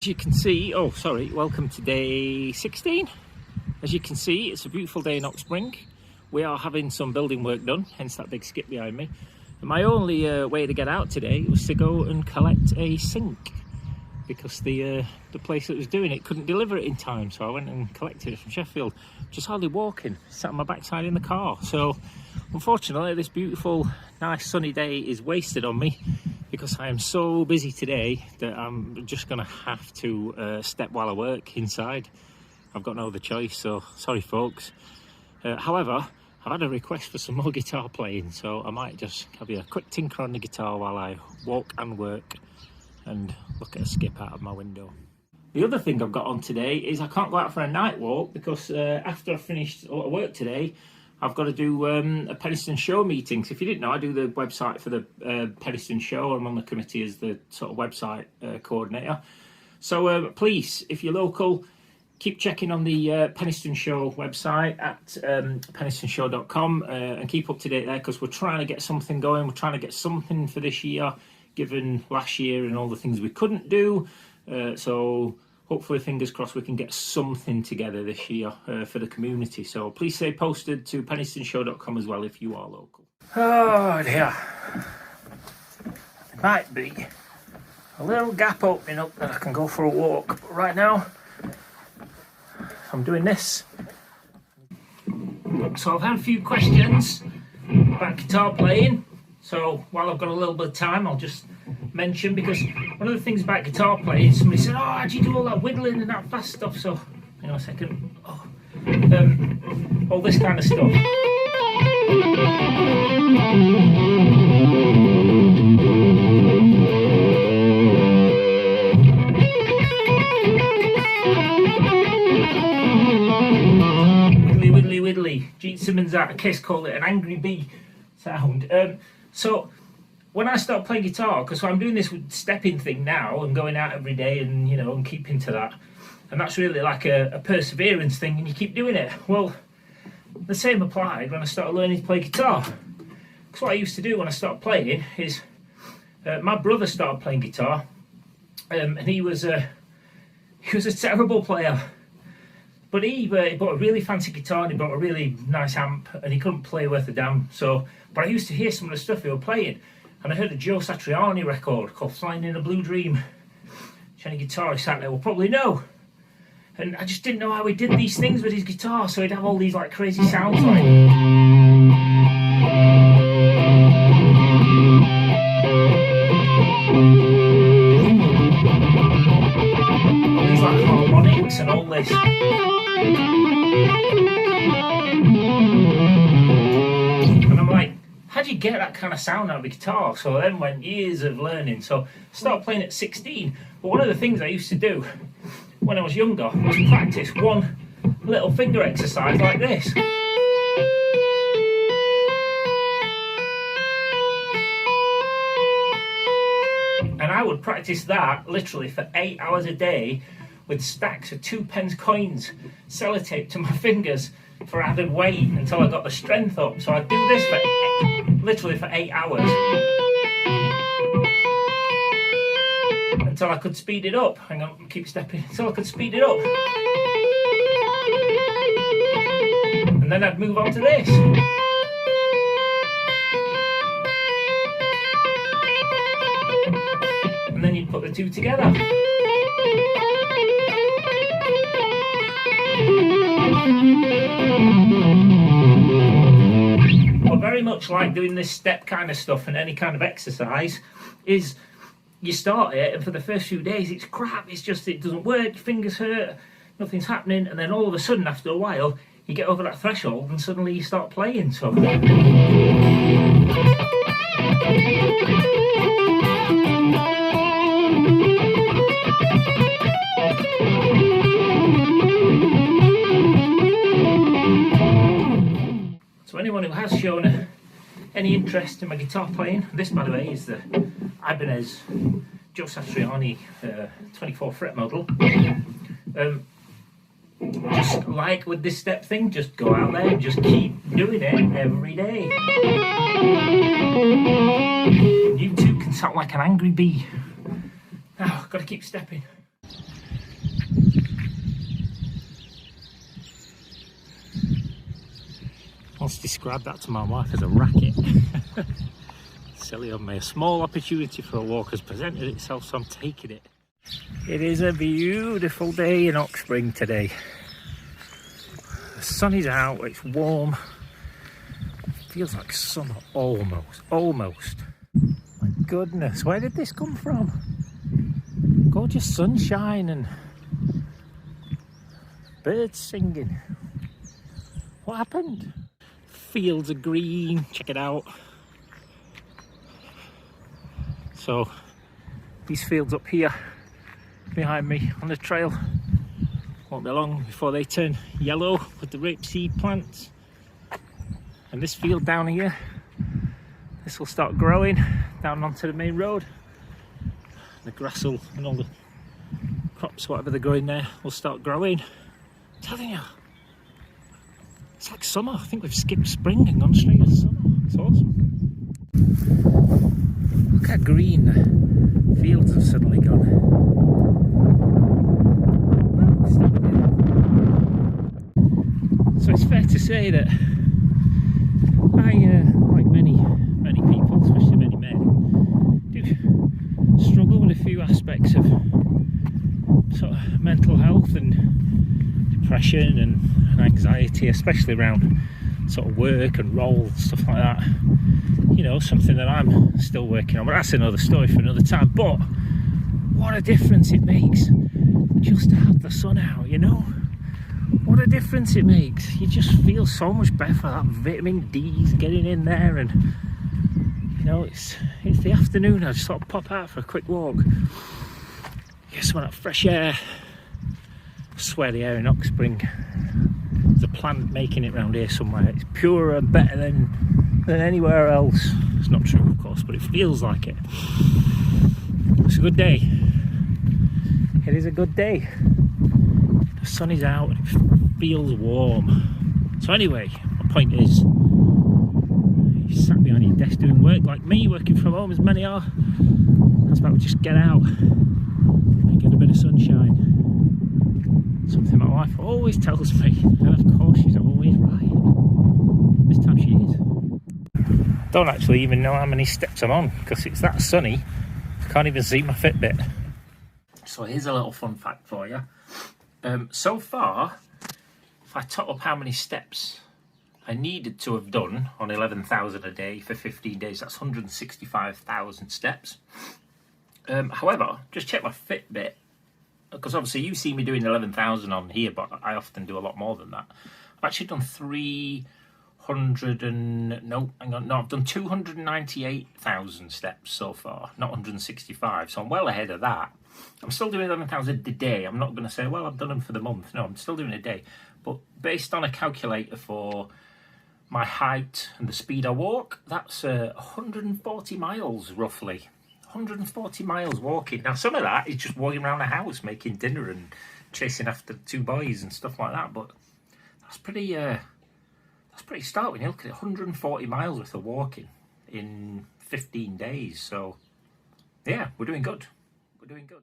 As you can see, welcome to day 16. As you can see, it's a beautiful day in Oxspring. We are having some building work done, hence that big skip behind me. And my only way to get out today was to go and collect a sink, because the place that was doing it couldn't deliver it in time, so I went and collected it from Sheffield. Just hardly walking, sat on my backside in the car. So unfortunately this beautiful, nice sunny day is wasted on me, because I am so busy today that I'm just gonna have to step while I work inside. I've got no other choice, so sorry folks. However, I've had a request for some more guitar playing, so I might just have a quick tinker on the guitar while I walk and work and look at a skip out of my window. The other thing I've got on today is I can't go out for a night walk, because after I've finished work today, I've got to do a Penistone Show meeting. So if you didn't know, I do the website for the Penistone Show. I'm on the committee as the sort of website coordinator. So please, if you're local, keep checking on the Penistone Show website at penistoneshow.com and keep up to date there, because we're trying to get something going. We're trying to get something for this year, given last year and all the things we couldn't do. So hopefully, fingers crossed, we can get something together this year for the community. So please stay posted to penistoneshow.com as well if you are local. Oh dear. There might be a little gap opening up that I can go for a walk. But right now, I'm doing this. So I've had a few questions about guitar playing. So while I've got a little bit of time, I'll just mention, because one of the things about guitar playing, somebody said, oh, how do you do all that whittling and that fast stuff? So, hang on a second. All this kind of stuff. Whittly, whittly, whittly. Gene Simmons out of Kiss called it an angry bee sound. So when I start playing guitar, because I'm doing this stepping thing now and going out every day and, and keeping to that, and that's really like a perseverance thing, and you keep doing it. Well, the same applied when I started learning to play guitar. Because what I used to do when I started playing is, my brother started playing guitar, and he was a terrible player. But he bought a really fancy guitar and he bought a really nice amp, and he couldn't play worth a damn. But I used to hear some of the stuff he was playing, and I heard a Joe Satriani record called Flying in a Blue Dream, which any guitarist out there will probably know. And I just didn't know how he did these things with his guitar, so he'd have all these like crazy sounds like these like harmonics and all this. And I'm like, how do you get that kind of sound out of a guitar? So then went years of learning. So I started playing at 16. But one of the things I used to do when I was younger was practice one little finger exercise like this. And I would practice that literally for 8 hours a day with stacks of 2p coins sellotaped to my fingers for added weight until I got the strength up. So I'd do this for literally for 8 hours until I could speed it up. Hang on, keep stepping. Until I could speed it up. And then I'd move on to this. And then you'd put the two together. But very much like doing this step kind of stuff and any kind of exercise, is you start it and for the first few days it's crap, it doesn't work, your fingers hurt, nothing's happening, and then all of a sudden after a while you get over that threshold and suddenly you start playing. So anyone who has shown any interest in my guitar playing, this by the way is the Ibanez Joe Satriani 24 fret model. Just like with this step thing, just go out there and just keep doing it every day. You too can sound like an angry bee. Now, I've got to keep stepping. once described that to my wife as a racket. Silly of me. A small opportunity for a walk has presented itself, so I'm taking it. It is a beautiful day in Oxspring today. The sun is out, it's warm. Feels like summer almost. My goodness, where did this come from? Gorgeous sunshine and birds singing. What happened? Fields of green, check it out. So these fields up here behind me on the trail won't be long before they turn yellow with the rapeseed plants. And this field down here, this will start growing down onto the main road. The grass will, and all the crops, whatever they're growing there, will start growing. I'm telling you, it's like summer. I think we've skipped spring and gone straight to summer. It's awesome. Look how green the fields have suddenly gone. So it's fair to say that I, like many people, especially many men, do struggle with a few aspects of sort of mental health and depression and anxiety, especially around sort of work and roles, stuff like that. You know, something that I'm still working on, but that's another story for another time. But what a difference it makes just to have the sun out, you know? What a difference it makes. You just feel so much better for that vitamin D's getting in there, and you know, it's the afternoon. I just sort of pop out for a quick walk, get some of that fresh air. I swear the air in Oxspring, there's a plant making it around here somewhere. It's purer and better than anywhere else. It's not true, of course, but it feels like it. It's a good day. It is a good day. The sun is out and it feels warm. So anyway, my point is, you sat behind your desk doing work like me, working from home as many are. That's about to just get out and get a bit of sunshine. Something my wife always tells me, and of course she's always right. This time she is. Don't actually even know how many steps I'm on because it's that sunny. I can't even see my Fitbit. So here's a little fun fact for you. So far, if I tot up how many steps I needed to have done on 11,000 a day for 15 days, that's 165,000 steps. However, just check my Fitbit, because obviously you see me doing 11,000 on here, but I often do a lot more than that. I've actually done 298,000 steps so far, not 165, so I'm well ahead of that. I'm still doing 11,000 a day. I'm not going to say, well, I've done them for the month. No, I'm still doing a day. But based on a calculator for my height and the speed I walk, that's 140 miles roughly. 140 miles walking. Now, some of that is just walking around the house, making dinner and chasing after two boys and stuff like that. But that's pretty stark when you look at it. 140 miles worth of walking in 15 days. So, yeah, we're doing good. We're doing good.